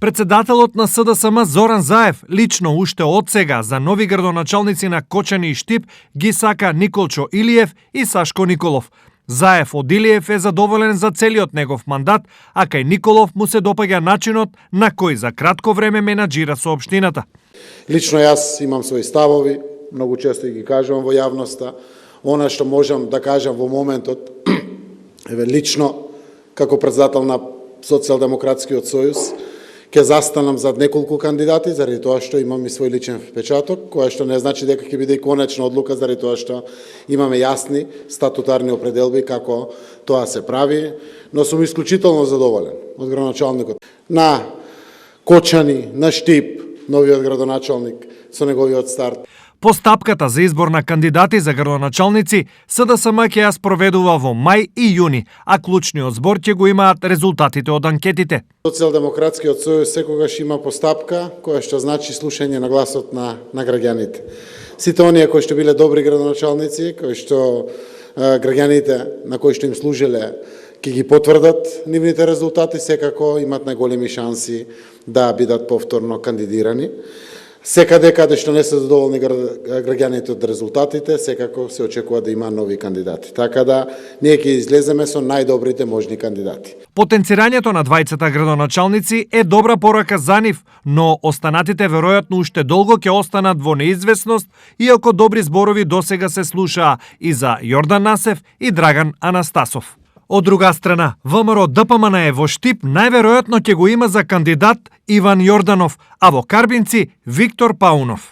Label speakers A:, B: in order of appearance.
A: Председателот на СДСМ Зоран Заев лично уште од сега за нови градоначалници на Кочани и Штип ги сака Николчо Илиев и Сашко Николов. Заев од Илиев е задоволен за целиот негов мандат, а кај Николов му се допаѓа начинот на кој за кратко време менаџира со општината.
B: Лично јас имам своји ставови, многу често ги кажувам во јавноста. Она што можам да кажам во моментот, лично, како председател на Социјалдемократскиот сојуз, ќе застанам зад неколку кандидати, заради тоа што имам и свој личен впечаток, која што не значи дека ќе биде и конечна одлука, заради тоа што имаме јасни статутарни определби како тоа се прави, но сум исклучително задоволен од градоначалникот на Кочани, на Штип, новиот градоначалник со неговиот старт.
A: Постапката за избор на кандидати за градоначалници СДСМ ќе ја спроведува во мај и јуни, а клучниот збор ќе го имаат резултатите од анкетите.
B: Социјалдемократскиот сојуз секогаш има постапка која што значи слушање на гласот на граѓаните. Сите оние кои што биле добри градоначалници, кои што граѓаните на кои што им служеле ќе ги потврдат нивните резултати, секако имат најголеми шанси да бидат повторно кандидирани. Секаде каде што не се задоволни граѓаните од резултатите, секако се очекува да има нови кандидати. Така да ние ќе излеземе со најдобрите можни кандидати.
A: Потенцирањето на двајцата градоначалници е добра порака за нив, но останатите веројатно уште долго ќе останат во неизвестност, иако добри зборови досега се слушаа и за Јордан Насев и Драган Анастасов. Од друга страна, ВМРО ДПМН во Штип најверојатно ќе го има за кандидат Иван Јорданов, а во Карбинци Виктор Паунов.